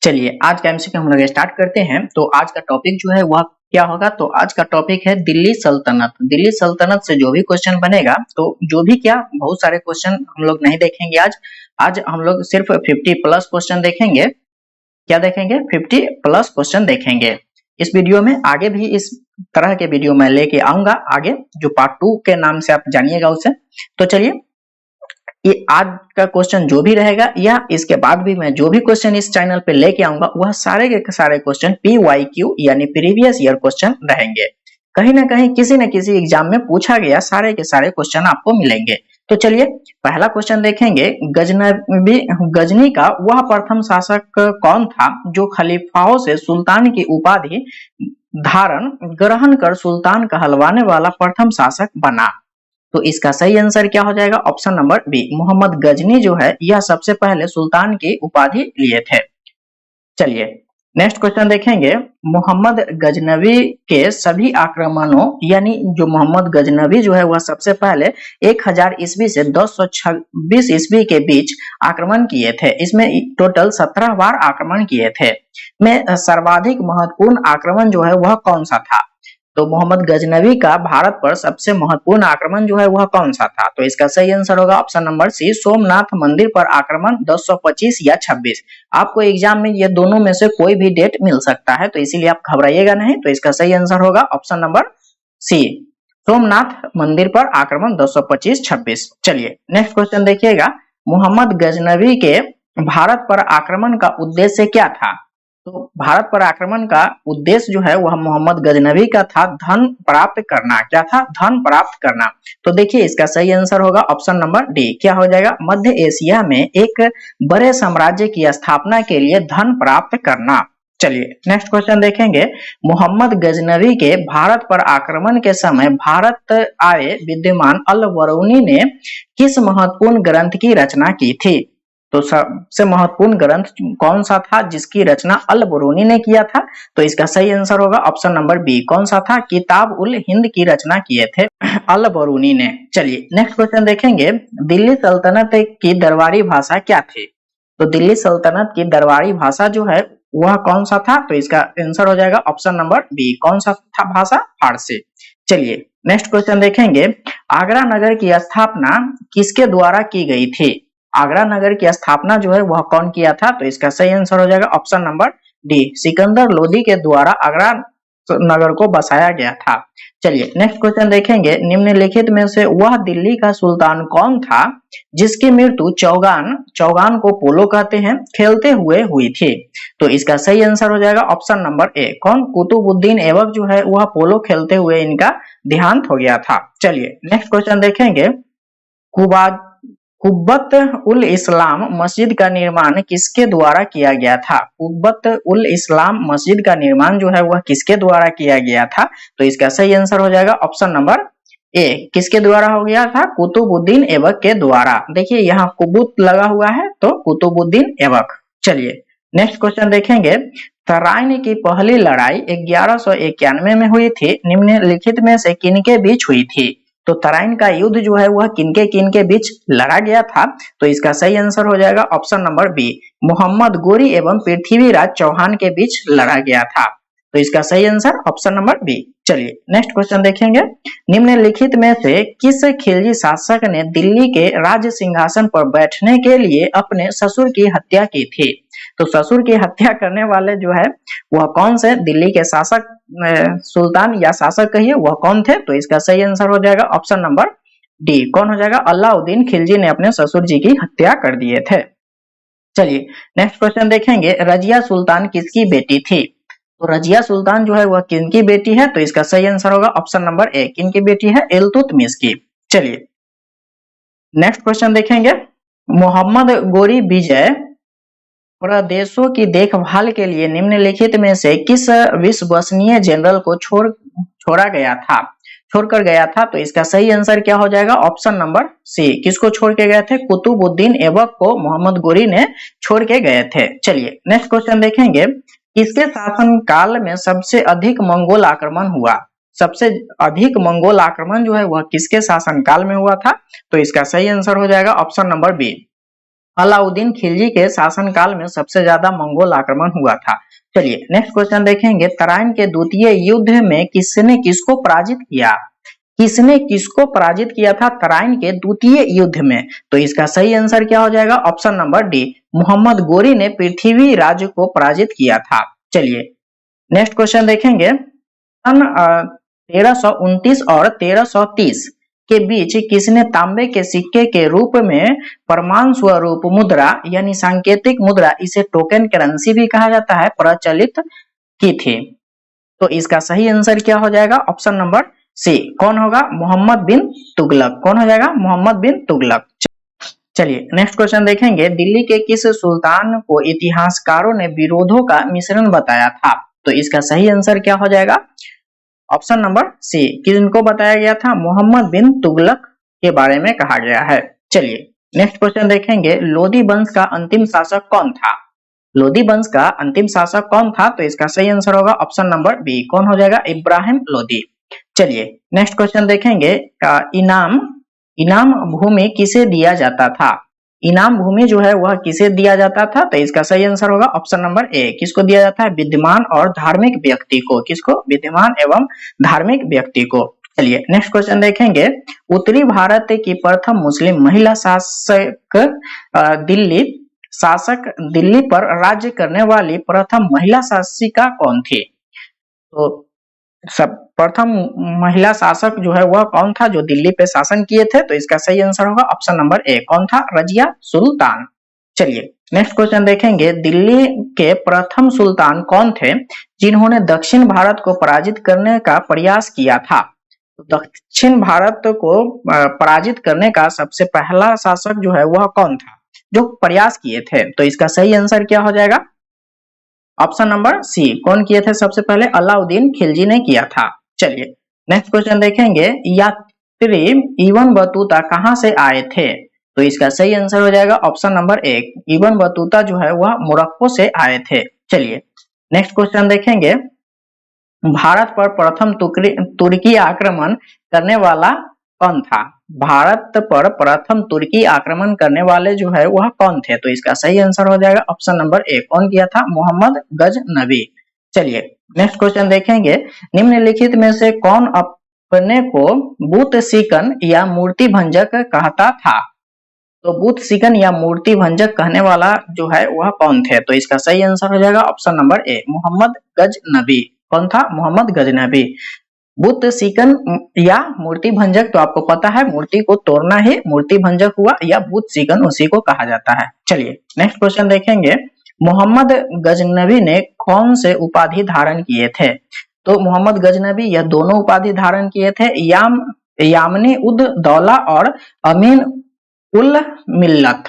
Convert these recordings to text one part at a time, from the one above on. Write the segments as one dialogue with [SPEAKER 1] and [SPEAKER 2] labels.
[SPEAKER 1] चलिए आज का एमसीक्यू हम लोग स्टार्ट करते हैं। तो आज का टॉपिक जो है वह क्या होगा, तो आज का टॉपिक है दिल्ली सल्तनत। दिल्ली सल्तनत से जो भी क्वेश्चन बनेगा, तो जो भी क्या बहुत सारे क्वेश्चन हम लोग नहीं देखेंगे आज हम लोग सिर्फ 50 प्लस क्वेश्चन देखेंगे। क्या देखेंगे? 50 प्लस क्वेश्चन देखेंगे इस वीडियो में। आगे भी इस तरह के वीडियो मैं लेके आऊंगा, आगे जो पार्ट 2 के नाम से आप जानिएगा उसे। तो चलिए, ये आज का क्वेश्चन जो भी रहेगा या इसके बाद भी मैं जो भी क्वेश्चन इस चैनल पे लेके आऊंगा, वह सारे के सारे क्वेश्चन PYQ यानी प्रीवियस ईयर क्वेश्चन रहेंगे। कहीं ना कहीं किसी न किसी एग्जाम में पूछा गया सारे के सारे क्वेश्चन आपको मिलेंगे। तो चलिए पहला क्वेश्चन देखेंगे। गजनी का वह प्रथम शासक कौन था जो खलीफाओं से सुल्तान की उपाधि धारण ग्रहण कर सुल्तान कहलवाने वाला प्रथम शासक बना? तो इसका सही आंसर क्या हो जाएगा? Option number B, Mohammad Ghazni जो है यह सबसे पहले सुल्तान की उपाधि लिए थे। चलिए नेक्स्ट क्वेश्चन देखेंगे। मोहम्मद गजनवी के सभी आक्रमणों, यानी जो मोहम्मद गजनवी जो है वह सबसे पहले 1000 ईस्वी से 1026 ईस्वी के बीच आक्रमण किए थे। इसमें टोटल 17 बार आक्रमण किए थे। में सर्वाधिक महत्वपूर्ण आक्रमण जो है वह कौन सा था? तो मोहम्मद गजनवी का भारत पर सबसे महत्वपूर्ण आक्रमण जो है वह कौन सा था? तो इसका सही आंसर होगा ऑप्शन नंबर सी, सोमनाथ मंदिर पर आक्रमण 1025 या 26। आपको एग्जाम में ये दोनों में से कोई भी डेट मिल सकता है, तो इसीलिए आप घबराइएगा नहीं। तो इसका सही आंसर होगा ऑप्शन नंबर सी, सोमनाथ मंदिर पर आक्रमण 1025-26। चलिए नेक्स्ट क्वेश्चन देखिएगा। मोहम्मद गजनवी के भारत पर आक्रमण का उद्देश्य क्या था? तो भारत पर आक्रमण का उद्देश्य जो है वह मोहम्मद गजनवी का था धन प्राप्त करना। क्या था? धन प्राप्त करना। तो देखिए इसका सही आंसर होगा ऑप्शन नंबर डी। क्या हो जाएगा? मध्य एशिया में एक बड़े साम्राज्य की स्थापना के लिए धन प्राप्त करना। चलिए नेक्स्ट क्वेश्चन देखेंगे। मोहम्मद गजनवी के भारत पर आक्रमण के समय भारत आए विद्यमान अल बरूनी ने किस महत्वपूर्ण ग्रंथ की रचना की थी? तो सबसे महत्वपूर्ण ग्रंथ कौन सा था जिसकी रचना अल बरूनी ने किया था? तो इसका सही आंसर होगा ऑप्शन नंबर बी। कौन सा था? किताब उल हिंद की रचना किए थे अल बरूनी ने। चलिए नेक्स्ट क्वेश्चन देखेंगे। दिल्ली सल्तनत की दरबारी भाषा क्या थी? तो दिल्ली सल्तनत की दरबारी भाषा जो है वह कौन सा था? तो इसका आंसर हो जाएगा ऑप्शन नंबर बी। कौन सा था भाषा? फारसी। चलिए नेक्स्ट क्वेश्चन देखेंगे। आगरा नगर की स्थापना किसके द्वारा की गई थी? आगरा नगर की स्थापना जो है वह कौन किया था? तो इसका सही आंसर हो जाएगा option number D, Sikandar Lodi के द्वारा आगरा नगर को बसाया गया था। चलिए नेक्स्ट क्वेश्चन देखेंगे। निम्नलिखित में से वह दिल्ली का सुल्तान कौन था जिसकी मृत्यु चौगान को पोलो कहते हैं खेलते हुए हुई थी? तो इसका सही आंसर हो जाएगा ऑप्शन नंबर ए। कौन? कुतुबुद्दीन ऐबक जो है वह पोलो खेलते हुए इनका देहांत हो गया था। चलिए नेक्स्ट क्वेश्चन देखेंगे। कुब्बत उल इस्लाम मस्जिद का निर्माण किसके द्वारा किया गया था? कुब्बत उल इस्लाम मस्जिद का निर्माण जो है वह किसके द्वारा किया गया था? तो इसका सही आंसर हो जाएगा ऑप्शन नंबर ए। किसके द्वारा हो गया था? कुतुबुद्दीन ऐबक के द्वारा। देखिए यहाँ कुबुत लगा हुआ है, तो कुतुबुद्दीन ऐबक। चलिए नेक्स्ट क्वेश्चन देखेंगे। तराइन की पहली लड़ाई 1191 में हुई थी। निम्नलिखित में से किनके बीच हुई थी? तो तराइन का युद्ध जो है वह किनके बीच लड़ा गया था? तो इसका सही आंसर हो जाएगा option number B, Mohammad Ghori एवं पृथ्वीराज चौहान के बीच लड़ा गया था। तो इसका सही आंसर ऑप्शन नंबर बी। चलिए नेक्स्ट क्वेश्चन देखेंगे। निम्नलिखित में से किस खिलजी शासक ने दिल्ली के राज सिंहासन पर बैठने के लिए अपने ससुर की हत्या की थी? तो ससुर की हत्या करने वाले जो है वह कौन से दिल्ली के शासक, सुल्तान या शासक कहिए, वह कौन थे? तो इसका सही आंसर हो जाएगा ऑप्शन नंबर डी। कौन हो जाएगा? अलाउद्दीन खिलजी ने अपने ससुर जी की हत्या कर दिए थे। चलिए नेक्स्ट क्वेश्चन देखेंगे। रजिया सुल्तान किसकी बेटी थी? तो रजिया सुल्तान जो है वह किनकी बेटी है? तो इसका सही आंसर होगा ऑप्शन नंबर ए। किनकी बेटी है? इल्तुतमिश की। चलिए नेक्स्ट क्वेश्चन देखेंगे। मोहम्मद गोरी विजय प्रदेशों की देखभाल के लिए निम्नलिखित में से किस विश्वसनीय जनरल को छोड़कर गया था? तो इसका सही आंसर क्या हो जाएगा? Option number C. किसको छोड़ के गए थे? कुतुबुद्दीन ऐबक को मोहम्मद गोरी ने छोड़ के गए थे। चलिए नेक्स्ट क्वेश्चन देखेंगे। किसके शासन काल में सबसे अधिक मंगोल आक्रमण हुआ? सबसे अधिक मंगोल आक्रमण जो है वह किसके शासन काल में हुआ था? तो इसका सही आंसर हो जाएगा option number B, Alauddin Khilji के शासनकाल में सबसे ज्यादा मंगोल आक्रमण हुआ था। चलिए नेक्स्ट क्वेश्चन देखेंगे, तराइन के द्वितीय युद्ध में किसने किसको पराजित किया? किसने किसको पराजित किया था तराइन के द्वितीय युद्ध में? तो इसका सही आंसर क्या हो जाएगा? Option number D, Mohammad Ghori ने पृथ्वीराज को पराजित किया था। चलिए नेक्स्ट क्वेश्चन देखेंगे, सन 1329 और 1330 के बीच किसने तांबे के सिक्के के रूप में प्रमाण स्वरूप मुद्रा यानी सांकेतिक मुद्रा, इसे टोकन करेंसी भी कहा जाता है, प्रचलित की थी? तो इसका सही आंसर क्या हो जाएगा? ऑप्शन नंबर सी, कौन होगा? मोहम्मद बिन तुगलक। कौन हो जाएगा? मोहम्मद बिन तुगलक। चलिए नेक्स्ट क्वेश्चन देखेंगे, दिल्ली के किस सुल्तान को इतिहासकारों ने विरोधों का मिश्रण बताया था? तो इसका सही आंसर क्या हो जाएगा? ऑप्शन नंबर सी, किनको बताया गया था? मोहम्मद बिन तुगलक के बारे में कहा गया है। चलिए नेक्स्ट क्वेश्चन देखेंगे, लोदी वंश का अंतिम शासक कौन था? लोदी वंश का अंतिम शासक कौन था? तो इसका सही आंसर होगा ऑप्शन नंबर बी, कौन हो जाएगा? इब्राहिम लोदी। चलिए नेक्स्ट क्वेश्चन देखेंगे, इनाम भूमि किसे दिया जाता था? इनाम भूमि जो है वह किसे दिया जाता था? तो इसका सही आंसर होगा ऑप्शन नंबर ए, किसको दिया जाता है? विद्वान और धार्मिक व्यक्ति को। किसको? विद्वान एवं धार्मिक व्यक्ति को। चलिए नेक्स्ट क्वेश्चन देखेंगे, उत्तरी भारत की प्रथम मुस्लिम महिला शासक दिल्ली पर राज्य करने वाली प्रथम महिला शासिका कौन थी? तो सब प्रथम महिला शासक जो है वह कौन था जो दिल्ली पे शासन किए थे? तो इसका सही आंसर होगा ऑप्शन नंबर ए, कौन था? रजिया सुल्तान। चलिए नेक्स्ट क्वेश्चन देखेंगे, दिल्ली के प्रथम सुल्तान कौन थे जिन्होंने दक्षिण भारत को पराजित करने का प्रयास किया था? दक्षिण भारत को पराजित करने का सबसे पहला शासक जो है वह कौन था जो प्रयास किए थे? तो इसका सही आंसर क्या हो जाएगा? ऑप्शन नंबर सी, कौन किए थे सबसे पहले? अलाउद्दीन खिलजी ने किया था। चलिए नेक्स्ट क्वेश्चन देखेंगे, यात्री इब्न बतूता कहां से आए थे? तो इसका सही आंसर हो जाएगा ऑप्शन नंबर एक, इब्न बतूता जो है वह मोरक्को से आए थे। चलिए नेक्स्ट क्वेश्चन देखेंगे, भारत पर प्रथम तुर्की आक्रमण करने वाला कौन था? भारत पर प्रथम तुर्की आक्रमण करने वाले जो है वह कौन थे? तो इसका सही आंसर हो जाएगा ऑप्शन नंबर ए, कौन किया था? मोहम्मद गजनबी। चलिए नेक्स्ट क्वेश्चन देखेंगे, निम्नलिखित में से कौन अपने को बुत सिकन या मूर्ति भंजक कहता था? तो बुत सिकन या मूर्ति भंजक कहने वाला जो है वह कौन थे? तो इसका सही आंसर हो जाएगा option number A, Mohammad Ghaznavi. कौन था? मोहम्मद गजनबी। बुत सिकन या मूर्ति भंजक तो आपको पता है, मूर्ति को तोड़ना ही मूर्ति भंजक हुआ, या बुत सिकन उसी को कहा जाता है। चलिए नेक्स्ट क्वेश्चन देखेंगे, मोहम्मद गजनबी ने कौन से उपाधि धारण किए थे? तो मोहम्मद गजनबी यह दोनों उपाधि धारण किए थे, यामनी उद दौला और अमीन उल मिल्लत।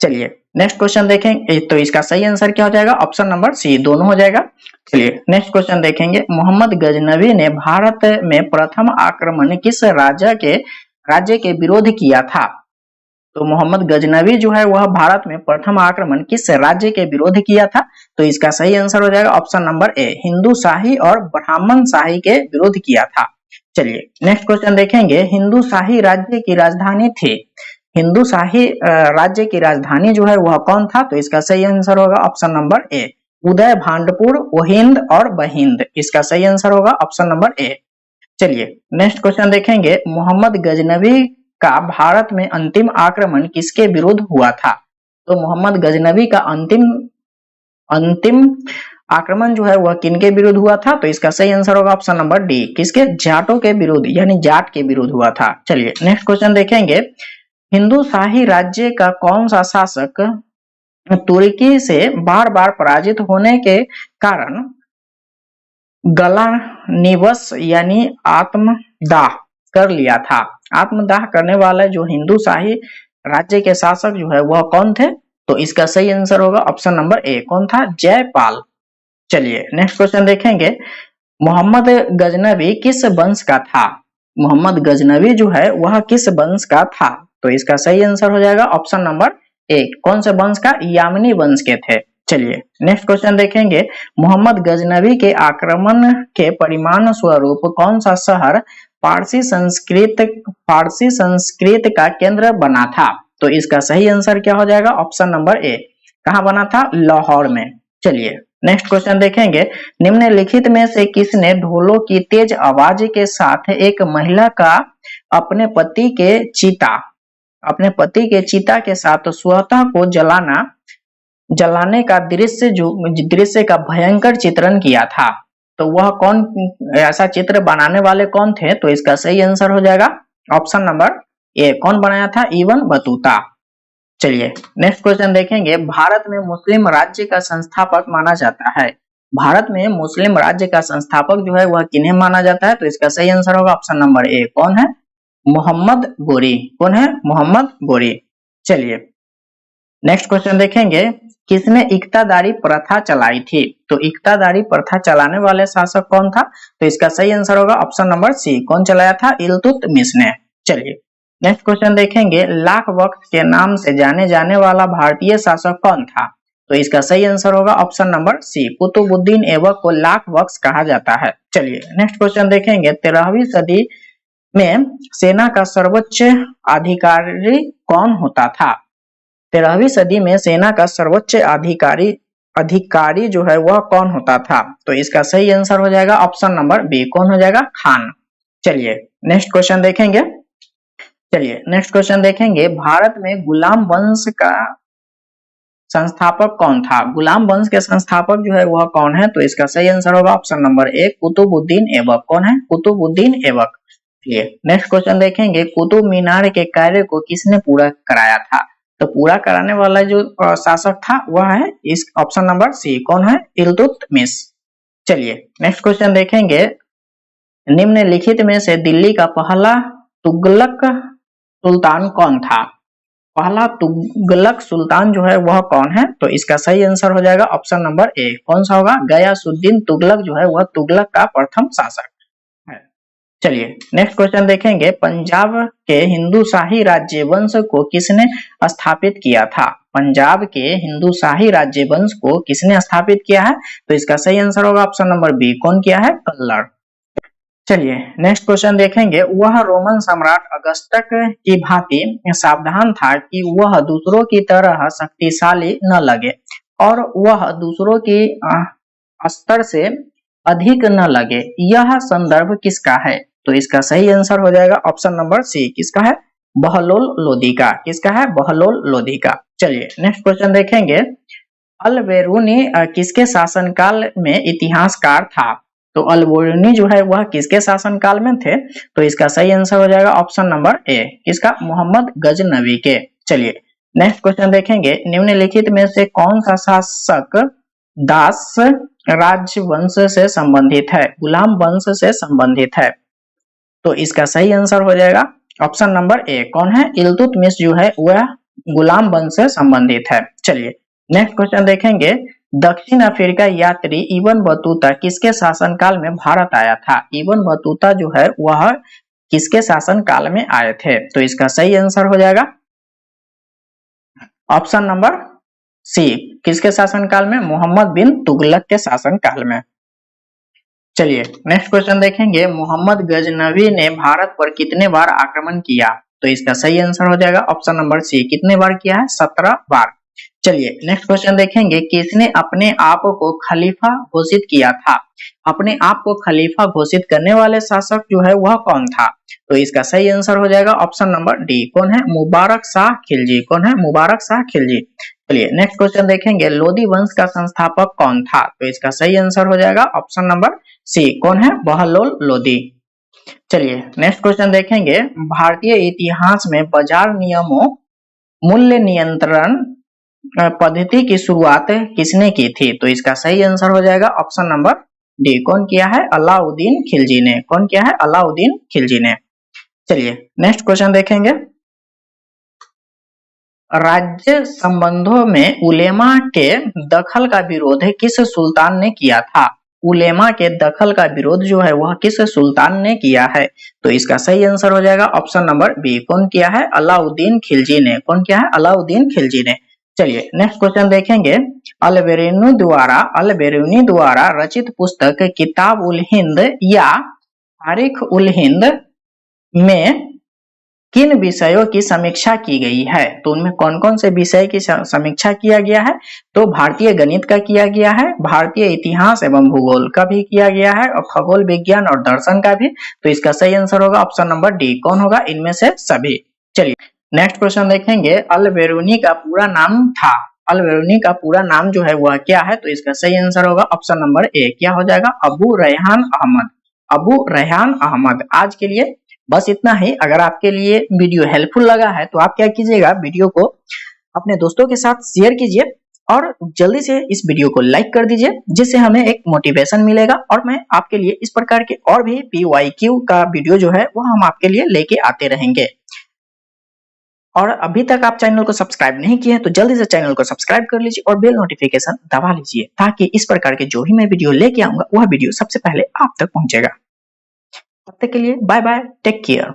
[SPEAKER 1] चलिए नेक्स्ट क्वेश्चन देखेंगे, तो इसका सही आंसर क्या हो जाएगा? ऑप्शन नंबर सी, दोनों हो जाएगा। चलिए नेक्स्ट क्वेश्चन देखेंगे, मोहम्मद गजनबी ने भारत में प्रथम आक्रमण किस राज्य के विरोध किया था? तो मोहम्मद गजनबी जो है वह भारत में प्रथम आक्रमण किस राज्य के विरोध किया था? तो इसका सही आंसर हो जाएगा ऑप्शन नंबर ए, हिंदू शाही और ब्राह्मण शाही के विरोध किया था। चलिए नेक्स्ट क्वेश्चन देखेंगे, हिंदू शाही राज्य की राजधानी थी, हिंदू शाही राज्य की राजधानी जो है वह कौन था? तो इसका सही आंसर होगा ऑप्शन नंबर ए, उदय भांडपुर, ओहिंद और बहिंद। इसका सही आंसर होगा ऑप्शन नंबर ए। चलिए नेक्स्ट क्वेश्चन देखेंगे, मोहम्मद गजनबी का भारत में अंतिम आक्रमण किसके विरुद्ध हुआ था? तो मोहम्मद गजनबी का अंतिम आक्रमण जो है वह किनके विरुद्ध हुआ था? तो इसका सही आंसर होगा ऑप्शन नंबर डी, किसके? जाटों के विरुद्ध, यानी जाट के विरुद्ध हुआ था। चलिए नेक्स्ट क्वेश्चन देखेंगे, हिंदू शाही राज्य का कौन सा शासक तुर्की से बार बार पराजित होने के कारण गला निवस यानी आत्मदाह कर लिया था? आत्मदाह करने वाले जो हिंदू शाही राज्य के शासक जो है वह कौन थे? तो इसका सही आंसर होगा ऑप्शन नंबर ए, कौन था? जयपाल। चलिए नेक्स्ट क्वेश्चन देखेंगे, मोहम्मद गजनबी किस वंश का था? मोहम्मद गजनबी जो है वह किस वंश का था? तो इसका सही आंसर हो जाएगा ऑप्शन नंबर ए, कौन से वंश का? यामनी वंश के थे। चलिए नेक्स्ट क्वेश्चन देखेंगे, मोहम्मद गजनबी के आक्रमण के परिणाम स्वरूप कौन सा शहर फारसी संस्कृत का केंद्र बना था? तो इसका सही आंसर क्या हो जाएगा? ऑप्शन नंबर ए। कहाँ बना था? लाहौर में। चलिए नेक्स्ट क्वेश्चन देखेंगे, निम्नलिखित में से किसने ढोलों की तेज आवाज के साथ एक महिला का अपने पति के चिता के साथ स्वतः को जलाने का दृश्य का भयंकर चित्रण किया था? तो वह कौन, ऐसा चित्र बनाने वाले कौन थे? तो इसका सही आंसर हो जाएगा ऑप्शन नंबर ए। कौन बनाया था? Ibn Battuta. चलिए नेक्स्ट क्वेश्चन देखेंगे, भारत में मुस्लिम राज्य का संस्थापक माना जाता है। भारत में मुस्लिम राज्य का संस्थापक जो है वह किन्हें माना जाता है? तो इसका सही आंसर होगा ऑप्शन नंबर ए। कौन है? मोहम्मद गोरी। कौन है? मोहम्मद गोरी। चलिए नेक्स्ट क्वेश्चन देखेंगे, किसने इक्तादारी प्रथा चलाई थी? तो इक्तादारी प्रथा चलाने वाले शासक कौन था? तो इसका सही आंसर होगा ऑप्शन नंबर सी। कौन चलाया था? इल्तुतमिश ने। चलिए नेक्स्ट क्वेश्चन देखेंगे, लाख वक्त के नाम से जाने जाने वाला भारतीय शासक कौन था? तो इसका सही आंसर होगा option number C. Qutbuddin Aibak को लाख वक्त कहा जाता है। चलिए नेक्स्ट क्वेश्चन देखेंगे, 13वीं सदी में सेना का सर्वोच्च अधिकारी कौन होता था? 13वीं सदी में सेना का सर्वोच्च अधिकारी जो है वह कौन होता था? तो इसका सही आंसर हो जाएगा ऑप्शन नंबर बी। कौन हो जाएगा? खान। चलिए नेक्स्ट क्वेश्चन देखेंगे, भारत में गुलाम वंश का संस्थापक कौन था? गुलाम वंश के संस्थापक जो है वह कौन है? तो इसका सही आंसर होगा option number A. Qutbuddin Aibak. कौन है? कुतुबुद्दीन ऐबक। नेक्स्ट क्वेश्चन देखेंगे, कुतुब मीनार के कार्य को किसने पूरा कराया था? तो पूरा कराने वाला जो शासक था वह है इस ऑप्शन नंबर सी। कौन है? इल्तुतमिश। चलिए नेक्स्ट क्वेश्चन देखेंगे, निम्नलिखित में से दिल्ली का पहला तुगलक सुल्तान कौन था? पहला तुगलक सुल्तान जो है वह कौन है? तो इसका सही आंसर हो जाएगा ऑप्शन नंबर ए। कौन सा होगा? गयासुद्दीन तुगलक जो है वह तुगलक का प्रथम शासक है। चलिए नेक्स्ट क्वेश्चन देखेंगे, पंजाब के हिंदू शाही राज्य वंश को किसने स्थापित किया था? पंजाब के हिंदू शाही राज्य वंश को किसने स्थापित किया है? तो इसका सही आंसर होगा ऑप्शन नंबर बी। कौन किया है? कल्लर। चलिए नेक्स्ट क्वेश्चन देखेंगे, वह रोमन सम्राट अगस्टस की भांति सावधान था कि वह दूसरों की तरह शक्तिशाली न लगे और वह दूसरों की स्तर से अधिक न लगे। यह संदर्भ किसका है? तो इसका सही आंसर हो जाएगा ऑप्शन नंबर सी। किसका है? बहलोल लोदी का। किसका है? बहलोल लोदी का। चलिए नेक्स्ट क्वेश्चन देखेंगे, अल बेरूनी किसके शासनकाल में इतिहासकार था? तो अल बेरूनी जो है वह किसके शासनकाल में थे? तो इसका सही आंसर हो जाएगा ऑप्शन नंबर ए। किसका? मोहम्मद गजनवी के। चलिए नेक्स्ट क्वेश्चन देखेंगे, निम्नलिखित में से कौन सा शासक दास राजवंश से संबंधित है? गुलाम वंश से संबंधित है? तो इसका सही आंसर हो जाएगा ऑप्शन नंबर ए। कौन है? इल्तुतमिश जो है वह गुलाम वंश से संबंधित है। चलिए नेक्स्ट क्वेश्चन देखेंगे, दक्षिण अफ्रीका यात्री इब्न बतूता किसके शासनकाल में भारत आया था? इब्न बतूता जो है वह किसके शासनकाल में आए थे? तो इसका सही आंसर हो जाएगा ऑप्शन नंबर सी। किसके शासनकाल में? मोहम्मद बिन तुगलक के शासनकाल में। चलिए नेक्स्ट क्वेश्चन देखेंगे, मोहम्मद गजनवी ने भारत पर कितने बार आक्रमण किया? तो इसका सही आंसर हो जाएगा ऑप्शन नंबर सी। कितने बार किया है? 17 बार। चलिए नेक्स्ट क्वेश्चन देखेंगे, किसने अपने आप को खलीफा घोषित किया था? अपने आप को खलीफा घोषित करने वाले शासक जो है वह कौन था? तो इसका सही आंसर हो जाएगा ऑप्शन नंबर डी। कौन है? मुबारक शाह खिलजी। कौन है? मुबारक शाह खिलजी। चलिए नेक्स्ट क्वेश्चन देखेंगे, लोदी वंश का संस्थापक कौन था? तो इसका सही आंसर हो जाएगा ऑप्शन नंबर सी। कौन है? बहलोल लोदी। चलिए नेक्स्ट क्वेश्चन देखेंगे, भारतीय इतिहास में बाजार नियमों मूल्य नियंत्रण पद्धति की शुरुआत किसने की थी? तो इसका सही आंसर हो जाएगा ऑप्शन नंबर डी। कौन किया है? अलाउद्दीन खिलजी ने। कौन किया है? अलाउद्दीन खिलजी ने। चलिए नेक्स्ट क्वेश्चन देखेंगे, राज्य संबंधों में उलेमा के दखल का विरोध किस सुल्तान ने किया था? उलेमा के दखल का विरोध जो है वह किस सुल्तान ने किया है? तो इसका सही आंसर हो जाएगा ऑप्शन नंबर बी। कौन किया है? अलाउद्दीन खिलजी ने। कौन किया है? अलाउद्दीन खिलजी ने। चलिए नेक्स्ट क्वेश्चन देखेंगे, अल बेरूनी द्वारा रचित पुस्तक किताब उल हिंद या तारीख उल हिंद में किन विषयों की समीक्षा की गई है? तो उनमें कौन कौन से विषय की समीक्षा किया गया है? तो भारतीय गणित का किया गया है, भारतीय इतिहास एवं भूगोल का भी किया गया है और खगोल विज्ञान और दर्शन का भी। तो इसका सही आंसर होगा ऑप्शन नंबर डी। कौन होगा इनमें से सभी? चलिए नेक्स्ट क्वेश्चन देखेंगे। अल-बेरूनी का पूरा नाम था। अल-बेरूनी का पूरा नाम जो है वह क्या है? तो इसका सही आंसर होगा ऑप्शन नंबर ए। क्या हो जाएगा? अबू रेहान अहमद। अबू रेहान अहमद। आज के लिए बस इतना ही। अगर आपके लिए वीडियो हेल्पफुल लगा है तो आप क्या कीजिएगा, वीडियो को अपने दोस्तों के साथ शेयर कीजिए और जल्दी से इस वीडियो को लाइक कर दीजिए, जिससे हमें एक मोटिवेशन मिलेगा और मैं आपके लिए इस प्रकार के और भी PYQ का वीडियो जो है वो हम आपके लिए लेके आते रहेंगे। और अभी तक आप चैनल को सब्सक्राइब नहीं किए हैं तो जल्दी से चैनल को सब्सक्राइब कर लीजिए और बेल नोटिफिकेशन दबा लीजिए, ताकि इस प्रकार के जो भी मैं वीडियो लेके आऊंगा वह वीडियो सबसे पहले आप तक पहुंचेगा। तब तक के लिए बाय बाय, टेक केयर।